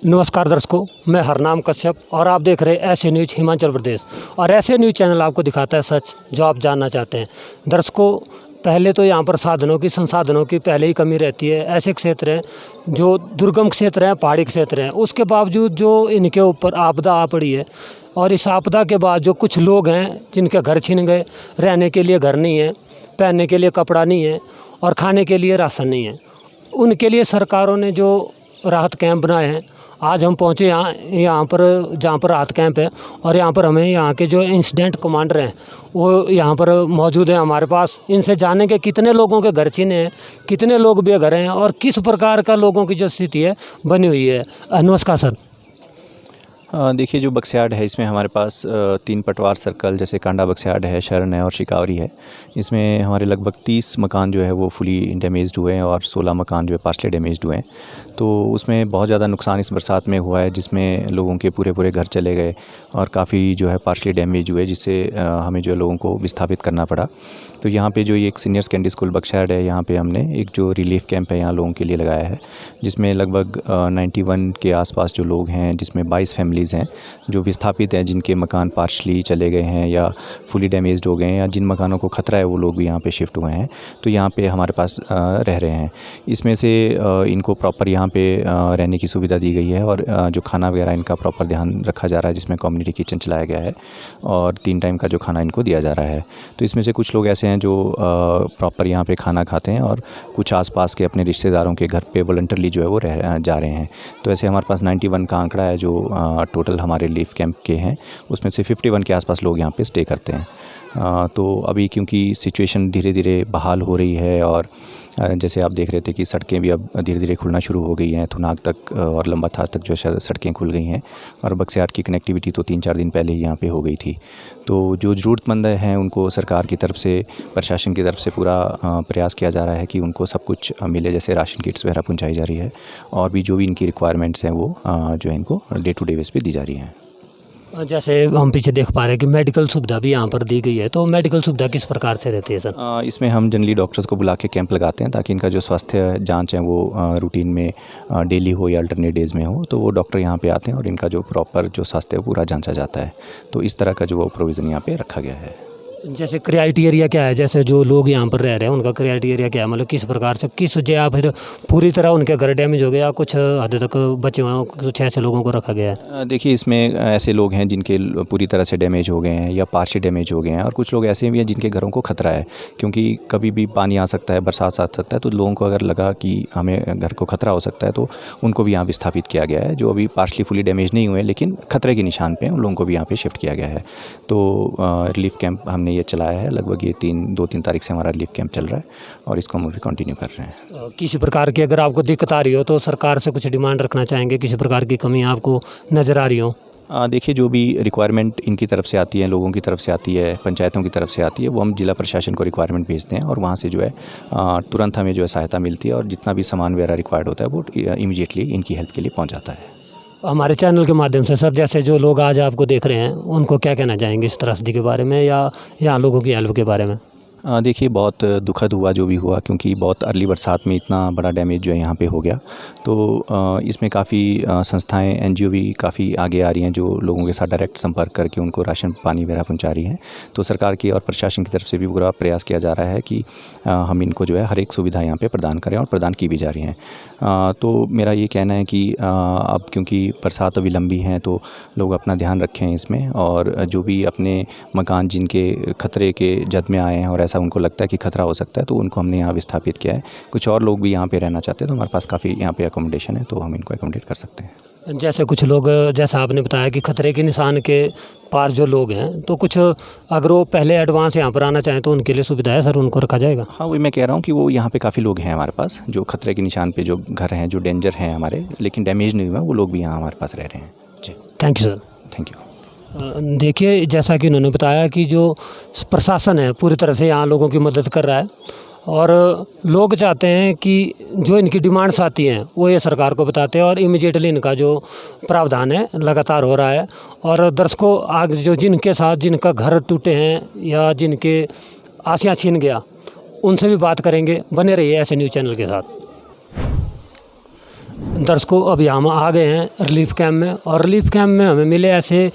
नमस्कार दर्शकों, मैं हरनाम कश्यप और आप देख रहे हैं ऐसे न्यूज़ हिमाचल प्रदेश। और ऐसे न्यूज़ चैनल आपको दिखाता है सच जो आप जानना चाहते हैं। दर्शकों, पहले तो यहाँ पर संसाधनों की पहले ही कमी रहती है। ऐसे क्षेत्र हैं जो दुर्गम क्षेत्र हैं, पहाड़ी क्षेत्र हैं, उसके बावजूद जो इनके ऊपर आपदा आ पड़ी है। और इस आपदा के बाद जो कुछ लोग हैं जिनके घर छिन गए, रहने के लिए घर नहीं है, पहनने के लिए कपड़ा नहीं है और खाने के लिए राशन नहीं है, उनके लिए सरकारों ने जो राहत कैंप बनाए हैं। आज हम पहुँचे यहाँ पर जहाँ पर राहत कैंप है और यहाँ पर हमें यहाँ के जो इंसिडेंट कमांडर हैं वो यहाँ पर मौजूद हैं हमारे पास। इनसे जाने के कितने लोगों के घर छिने हैं, कितने लोग बेघर हैं और किस प्रकार का लोगों की जो स्थिति है बनी हुई है। नमस्कार सर। देखिए, जो बक्सयार्ड है इसमें हमारे पास 3 पटवार सर्कल जैसे कांडा बक्सयार्ड है, शरण है और शिकावरी है। इसमें हमारे लगभग 30 मकान जो है वो फुली डैमेज्ड हुए हैं और 16 मकान जो है पार्शली डैमेज्ड हुए हैं। तो उसमें बहुत ज़्यादा नुकसान इस बरसात में हुआ है, जिसमें लोगों के पूरे घर चले गए और काफ़ी जो है पार्शली डैमेज हुए, जिससे हमें जो है लोगों को विस्थापित करना पड़ा। तो यहाँ पे जो ये एक सीनियर सेकेंडरी स्कूल बक्सयार्ड है, यहाँ पे हमने एक जो रिलीफ कैंप है यहाँ लोगों के लिए लगाया है, जिसमें लगभग 91 के आसपास जो लोग हैं, जिसमें 22 फैमिलीज़ हैं जो विस्थापित हैं, जिनके मकान पार्शली चले गए हैं या फुली डैमेज्ड हो गए हैं, या जिन मकानों को ख़तरा है वो लोग भी यहाँ पे शिफ्ट हुए हैं। तो यहाँ पे हमारे पास रह रहे हैं। इसमें से इनको प्रॉपर यहाँ पे रहने की सुविधा दी गई है और जो खाना वगैरह इनका प्रॉपर ध्यान रखा जा रहा है, जिसमें कम्युनिटी किचन चलाया गया है और 3 टाइम का जो खाना इनको दिया जा रहा है। तो इसमें से कुछ लोग ऐसे हैं जो प्रॉपर यहाँ पे खाना खाते हैं और कुछ आसपास के अपने रिश्तेदारों के घर पे वॉलंटरली जो है वो रह जा रहे हैं। तो ऐसे हमारे पास 91 का आंकड़ा है जो टोटल हमारे रिलीफ कैंप के हैं, उसमें से 51 के आसपास लोग यहाँ पे स्टे करते हैं। तो अभी क्योंकि सिचुएशन धीरे धीरे बहाल हो रही है और जैसे आप देख रहे थे कि सड़कें भी अब धीरे धीरे खुलना शुरू हो गई हैं, थुनाग तक और लंबा थार तक जो सड़कें खुल गई हैं और बक्सयार्ड की कनेक्टिविटी तो 3-4 दिन पहले ही यहाँ पे हो गई थी। तो जो ज़रूरतमंद हैं उनको सरकार की तरफ से, प्रशासन की तरफ से पूरा प्रयास किया जा रहा है कि उनको सब कुछ मिले, जैसे राशन किट्स वगैरह पहुँचाई जा रही है और भी जो भी इनकी रिक्वायरमेंट्स हैं वो जो है इनको डे टू डे बेस पे दी जा रही हैं। जैसे हम पीछे देख पा रहे हैं कि मेडिकल सुविधा भी यहाँ पर दी गई है, तो मेडिकल सुविधा किस प्रकार से रहती है सर? इसमें हम जनरली डॉक्टर्स को बुला के कैंप लगाते हैं ताकि इनका जो स्वास्थ्य जांच है वो रूटीन में डेली हो या अल्टरनेट डेज़ में हो, तो वो डॉक्टर यहाँ पे आते हैं और इनका जो प्रॉपर जो स्वास्थ्य है पूरा जांचा जाता है। तो इस तरह का जो प्रोविज़न यहाँ पे रखा गया है। जैसे क्राइटेरिया क्या है, जैसे जो लोग यहाँ पर रह रहे हैं उनका क्राइटेरिया क्या है, मतलब किस प्रकार से किस जो या फिर पूरी तरह उनके घर डैमेज हो गया, कुछ हद तक बचे हुए कुछ ऐसे लोगों को रखा गया है? देखिए, इसमें ऐसे लोग हैं जिनके पूरी तरह से डैमेज हो गए हैं या पार्शियल डैमेज हो गए हैं और कुछ लोग ऐसे भी हैं जिनके घरों को खतरा है, क्योंकि कभी भी पानी आ सकता है, बरसात आ सकता है। तो लोगों को अगर लगा कि हमें घर को खतरा हो सकता है तो उनको भी यहाँ विस्थापित किया गया है। जो अभी पार्शली फुली डैमेज नहीं हुए लेकिन खतरे के निशान पे हैं, उन लोगों को भी यहाँ पे शिफ्ट किया गया है। तो रिलीफ कैंप हमने ये चलाया है, लगभग ये 2-3 तारीख से हमारा रिलीफ कैंप चल रहा है और इसको हम भी कंटिन्यू कर रहे हैं। किसी प्रकार की अगर आपको दिक्कत आ रही हो तो सरकार से कुछ डिमांड रखना चाहेंगे, किसी प्रकार की कमी आपको नज़र आ रही हो? देखिए, जो भी रिक्वायरमेंट इनकी तरफ से आती है, लोगों की तरफ से आती है, पंचायतों की तरफ से आती है, वो हम जिला प्रशासन को रिक्वायरमेंट भेजते हैं और वहाँ से जो है तुरंत हमें जो है सहायता मिलती है और जितना भी सामान वगैरह रिक्वायर्ड होता है वो इमीडिएटली इनकी हेल्प के लिए पहुँच जाता है। हमारे चैनल के माध्यम से सर, जैसे जो लोग आज आपको देख रहे हैं उनको क्या कहना चाहेंगे इस त्रासदी के बारे में या यहाँ लोगों की हेल्प के बारे में? देखिए, बहुत दुखद हुआ जो भी हुआ, क्योंकि बहुत अर्ली बरसात में इतना बड़ा डैमेज जो है यहाँ पे हो गया। तो इसमें काफ़ी संस्थाएं, एनजीओ भी काफ़ी आगे आ रही हैं जो लोगों के साथ डायरेक्ट संपर्क करके उनको राशन पानी वगैरह पहुँचा रही हैं। तो सरकार की और प्रशासन की तरफ से भी पूरा प्रयास किया जा रहा है कि हम इनको जो है हर एक सुविधा यहाँ पे प्रदान करें और प्रदान की भी जा रही हैं। तो मेरा ये कहना है कि अब क्योंकि बरसात अभी लंबी है तो लोग अपना ध्यान रखें इसमें, और जो भी अपने मकान जिनके खतरे के जद में आए हैं और ऐसा उनको लगता है कि खतरा हो सकता है तो उनको हमने यहाँ विस्थापित किया है। कुछ और लोग भी यहाँ पे रहना चाहते हैं तो हमारे पास काफ़ी यहाँ पे अकोमोडेशन है, तो हम इनको अकोमोडेट कर सकते हैं। जैसे कुछ लोग, जैसा आपने बताया कि खतरे के निशान के पार जो लोग हैं, तो कुछ अगर वो पहले एडवांस यहाँ पर आना चाहें तो उनके लिए सुविधा है सर, उनको रखा जाएगा? हाँ, वही मैं कह रहा हूँ कि वो यहाँ पे काफ़ी लोग हैं हमारे पास जो खतरे के निशान पे जो घर हैं, जो डेंजर हैं हमारे, लेकिन डैमेज नहीं हुआ, वो लोग भी यहाँ हमारे पास रह रहे हैं। जी, thank you sir. Thank you. देखिए, जैसा कि उन्होंने बताया कि जो प्रशासन है पूरी तरह से यहाँ लोगों की मदद कर रहा है और लोग चाहते हैं कि जो इनकी डिमांड्स आती हैं वो ये सरकार को बताते हैं और इमीडिएटली इनका जो प्रावधान है लगातार हो रहा है। और दर्शकों, आगे जो जिनके साथ जिनका घर टूटे हैं या जिनके आसियाँ छीन गया, उनसे भी बात करेंगे। बने रहिए ऐसे न्यूज़ चैनल के साथ। दर्शकों, अभी हम आ गए हैं रिलीफ कैंप में, और रिलीफ कैंप में हमें मिले ऐसे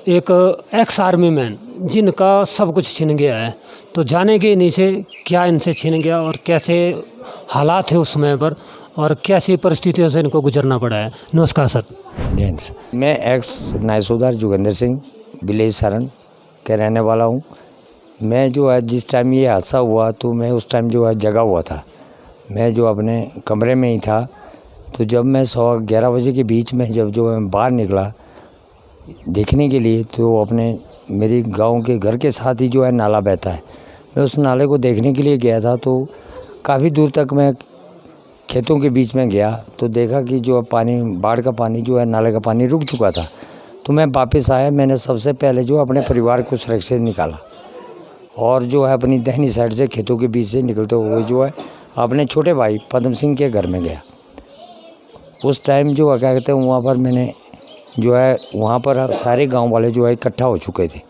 एक एक्स आर्मी मैन जिनका सब कुछ छिन गया है। तो जानेंगे इन्हीं से क्या इनसे छिन गया और कैसे हालात है उस समय पर और कैसी परिस्थितियों से इनको गुजरना पड़ा है। नमस्कार सर। जेंट्स, मैं एक्स नायसूदार जोगिंदर सिंह विलेज सरन के रहने वाला हूँ। मैं जो है जिस टाइम ये हादसा हुआ तो मैं उस टाइम जो है जगा हुआ था, मैं जो अपने कमरे में ही था। तो जब मैं 11 बजे के बीच में जब जो मैं बाहर निकला देखने के लिए, तो अपने मेरी गांव के घर के साथ ही जो है नाला बहता है, मैं उस नाले को देखने के लिए गया था। तो काफ़ी दूर तक मैं खेतों के बीच में गया तो देखा कि जो पानी, बाढ़ का पानी जो है, नाले का पानी रुक चुका था। तो मैं वापस आया, मैंने सबसे पहले जो अपने परिवार को सुरक्षित निकाला और जो है अपनी दाहिनी साइड से खेतों के बीच से निकलते हुए जो है अपने छोटे भाई पद्म सिंह के घर में गया। उस टाइम जो है क्या कहते हैं, वहाँ पर मैंने जो है वहाँ पर सारे गांव वाले जो है इकट्ठा हो चुके थे,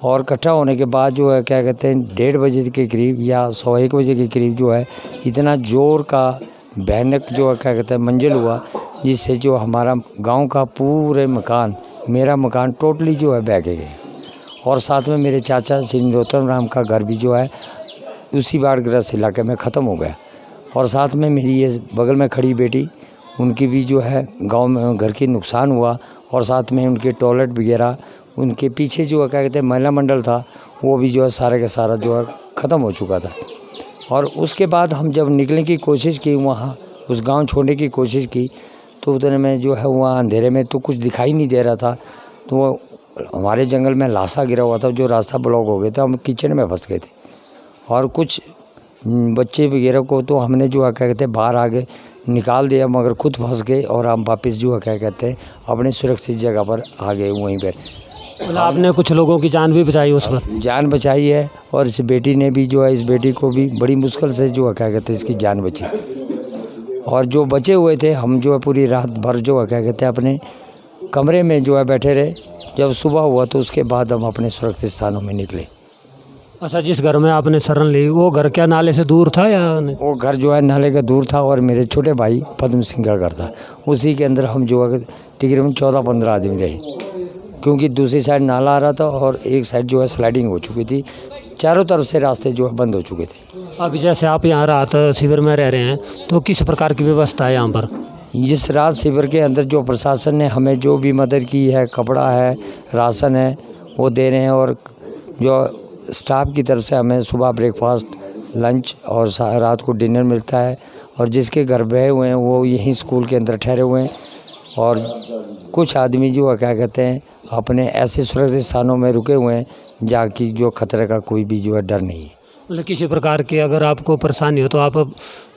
और इकट्ठा होने के बाद जो है क्या कहते हैं 1:30 बजे के करीब या 1:15 बजे के करीब जो है इतना ज़ोर का भयानक जो है क्या कहते हैं मंजल हुआ, जिससे जो हमारा गांव का पूरे मकान, मेरा मकान टोटली जो है बह के गया। और साथ में मेरे चाचा श्री नरोत्तम राम का घर भी जो है उसी बाढ़ग्रस्त इलाके में ख़त्म हो गया। और साथ में मेरी ये बगल में खड़ी बेटी, उनकी भी जो है गांव में घर की नुकसान हुआ, और साथ में उनके टॉयलेट वगैरह, उनके पीछे जो है क्या कहते हैं महिला मंडल था, वो भी जो है सारे का सारा जो है ख़त्म हो चुका था। और उसके बाद हम जब निकलने की कोशिश की, वहाँ उस गांव छोड़ने की कोशिश की, तो उतने में जो है वहाँ अंधेरे में तो कुछ दिखाई नहीं दे रहा था। तो वो हमारे जंगल में लाशा गिरा हुआ था, जो रास्ता ब्लॉक हो गया था, हम किचन में फंस गए थे। और कुछ बच्चे वगैरह को तो हमने जो है क्या कहते हैं बाहर आगे निकाल दिया, मगर खुद फंस गए, और हम वापस जो है क्या कहते हैं अपने सुरक्षित जगह पर आ गए। वहीं पर मतलब आपने कुछ लोगों की जान भी बचाई, उस पर जान बचाई है। और इस बेटी ने भी जो है, इस बेटी को भी बड़ी मुश्किल से जो है क्या कहते हैं इसकी जान बची। और जो बचे हुए थे, हम जो है पूरी रात भर जो है क्या कहते हैं अपने कमरे में जो है बैठे रहे। जब सुबह हुआ तो उसके बाद हम अपने सुरक्षित स्थानों में निकले। अच्छा, जिस घर में आपने शरण ली वो घर क्या नाले से दूर था या नहीं? वो घर जो है नाले का दूर था, और मेरे छोटे भाई पद्म सिंह का घर था, उसी के अंदर हम जो है तकरीबन 14-15 आदमी रहे, क्योंकि दूसरी साइड नाला आ रहा था और एक साइड जो है स्लाइडिंग हो चुकी थी, चारों तरफ से रास्ते जो है बंद हो चुके थे। अब जैसे आप यहाँ रात शिविर में रह रहे हैं, तो किस प्रकार की व्यवस्था है यहाँ पर? इस रात शिविर के अंदर जो प्रशासन ने हमें जो भी मदद की है, कपड़ा है, राशन है, वो दे रहे हैं। और जो स्टाफ की तरफ से हमें सुबह ब्रेकफास्ट, लंच और रात को डिनर मिलता है। और जिसके घर बहे हुए हैं वो यहीं स्कूल के अंदर ठहरे हुए हैं, और कुछ आदमी जो है क्या कहते हैं अपने ऐसे सुरक्षित स्थानों में रुके हुए हैं जहाँ की जो खतरे का कोई भी जो है डर नहीं है। मतलब किसी प्रकार की अगर आपको परेशानी हो तो आप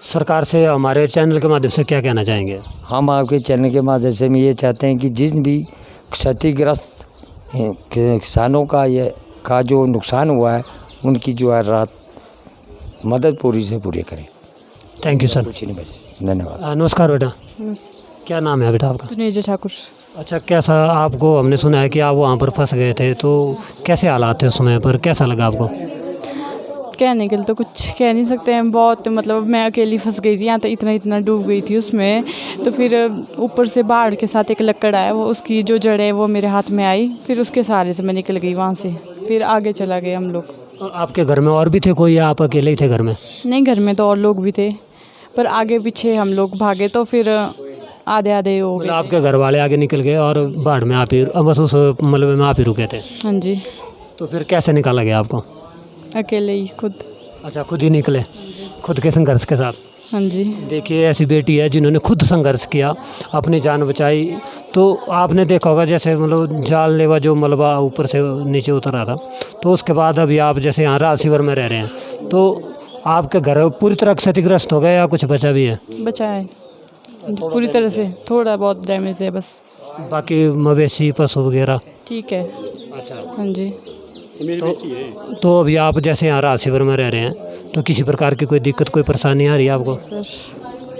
सरकार से, हमारे चैनल के माध्यम से क्या कहना चाहेंगे? हम आपके चैनल के माध्यम से ये चाहते हैं कि जिस भी क्षतिग्रस्त किसानों का जो नुकसान हुआ है, उनकी जो है रात मदद पूरी से पूरी करें। Thank you sir. कुछ नहीं बचे। धन्यवाद। नमस्कार बेटा, क्या नाम है बेटा आपका? तुनेजा ठाकुर। अच्छा, कैसा आपको, हमने सुना है कि आप वहाँ पर फंस गए थे, तो कैसे हालात थे उस समय पर, कैसा लगा आपको? कहने के लिए तो कुछ कह नहीं सकते हैं, बहुत मतलब मैं अकेली फंस गई थी, यहाँ तक इतना डूब गई थी उसमें। तो फिर ऊपर से बाढ़ के साथ एक लकड़ आया, वो उसकी जो जड़ है वो मेरे हाथ में आई, फिर उसके सहारे से मैं निकल गई वहाँ से, फिर आगे चला गए हम लोग। और आपके घर में और भी थे कोई, या आप अकेले ही थे घर में? नहीं, घर में तो और लोग भी थे, पर आगे पीछे हम लोग भागे तो फिर आधे हो गए। आपके घर वाले आगे निकल गए और बाढ़ में आप ही, बस उस मलबे में आप ही रुके थे? हाँ जी। तो फिर कैसे निकाला गया आपको? अकेले ही, खुद। अच्छा, खुद ही निकले, खुद के संघर्ष के साथ? हाँ जी। देखिए, ऐसी बेटी है जिन्होंने खुद संघर्ष किया, अपनी जान बचाई। तो आपने देखा होगा जैसे मतलब जाल लेवा जो मलबा ऊपर से नीचे उतर रहा था, तो उसके बाद अभी आप जैसे यहाँ रात शिविर में रह रहे हैं, तो आपके घर पूरी तरह क्षतिग्रस्त हो गए या कुछ बचा भी है? बचा है पूरी तरह से, थोड़ा बहुत डैमेज है बस, बाकी मवेशी पशु वगैरह ठीक है। अच्छा, हाँ जी। तो अभी आप जैसे यहाँ रात शिविर में रह रहे हैं, तो किसी प्रकार की कोई दिक्कत, कोई परेशानी आ रही है आपको? सर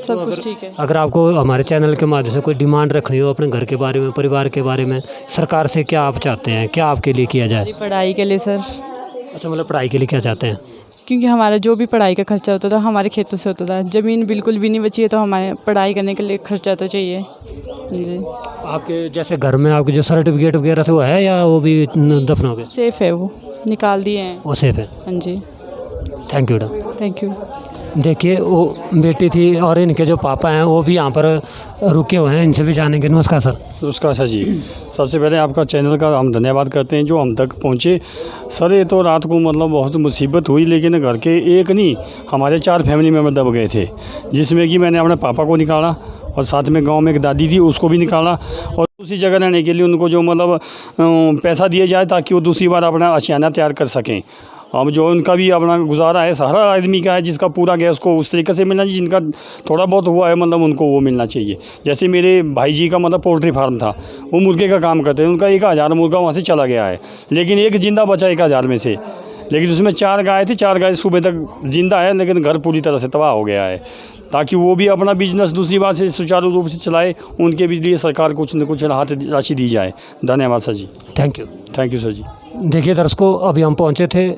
सब कुछ ठीक है। अगर आपको हमारे चैनल के माध्यम से कोई डिमांड रखनी हो अपने घर के बारे में, परिवार के बारे में, सरकार से क्या आप चाहते हैं, क्या आपके लिए किया जाए? पढ़ाई के लिए सर। अच्छा, मतलब पढ़ाई के लिए क्या चाहते हैं? क्योंकि हमारा जो भी पढ़ाई का खर्चा होता था हमारे खेतों से होता था। ज़मीन बिल्कुल भी नहीं बची है, तो हमारे पढ़ाई करने के लिए खर्चा तो चाहिए जी। आपके जैसे घर में आपके जो सर्टिफिकेट वगैरह थे वो है या वो भी दफन हो गए? सेफ़ है, वो निकाल दिए हैं। वो सेफ है। हाँ जी, thank you madam. Thank you. देखिए वो बेटी थी और इनके जो पापा हैं वो भी यहाँ पर रुके हुए हैं, इनसे भी जानेंगे। नमस्कार सर। नमस्कार सर जी। सबसे पहले आपका चैनल का हम धन्यवाद करते हैं जो हम तक पहुँचे। सर ये तो रात को मतलब बहुत मुसीबत हुई, लेकिन घर के एक नहीं हमारे 4 फैमिली मेम्बर दब गए थे, जिसमें कि मैंने अपने पापा को निकाला और साथ में गांव में एक दादी थी उसको भी निकाला, और दूसरी जगह रहने के लिए उनको जो मतलब पैसा दिया जाए ताकि वो दूसरी बार अपना आशियाना तैयार कर सकें। अब जो उनका भी अपना गुजारा है हर आदमी का है, जिसका पूरा गैस को उस तरीके से मिलना चाहिए, जिनका थोड़ा बहुत हुआ है मतलब उनको वो मिलना चाहिए। जैसे मेरे भाई जी का मतलब पोल्ट्री फार्म था, वो मुर्गे का काम करते हैं, उनका 1000 मुर्गा वहाँ से चला गया है, लेकिन एक ज़िंदा बचा 1000 में से, लेकिन उसमें 4 गाय थी, 4 गाय सुबह तक ज़िंदा है, लेकिन घर पूरी तरह से तबाह हो गया है। ताकि वो भी अपना बिजनेस दूसरी बात से सुचारू रूप से चलाए, उनके भी लिए सरकार कुछ न कुछ राहत राशि दी जाए। धन्यवाद सर जी। Thank you. Thank you sir जी। देखिए दर्शकों, अभी हम पहुंचे थे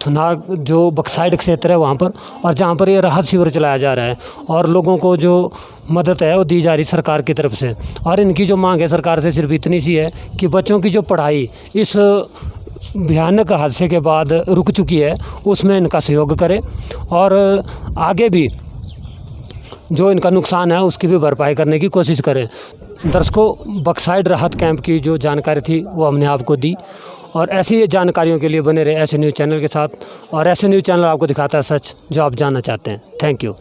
थुनाग जो बक्साइड क्षेत्र है वहाँ पर, और जहाँ पर ये राहत शिविर चलाया जा रहा है और लोगों को जो मदद है वो दी जा रही सरकार की तरफ से। और इनकी जो मांग है सरकार से सिर्फ इतनी सी है कि बच्चों की जो पढ़ाई इस भयानक हादसे के बाद रुक चुकी है उसमें इनका सहयोग करें, और आगे भी जो इनका नुकसान है उसकी भी भरपाई करने की कोशिश करें। दर्शकों, बक्साइड राहत कैंप की जो जानकारी थी वो हमने आपको दी, और ऐसी जानकारियों के लिए बने रहे ऐसे न्यूज़ चैनल के साथ। और ऐसे न्यूज़ चैनल आपको दिखाता है सच जो आप जानना चाहते हैं। Thank you.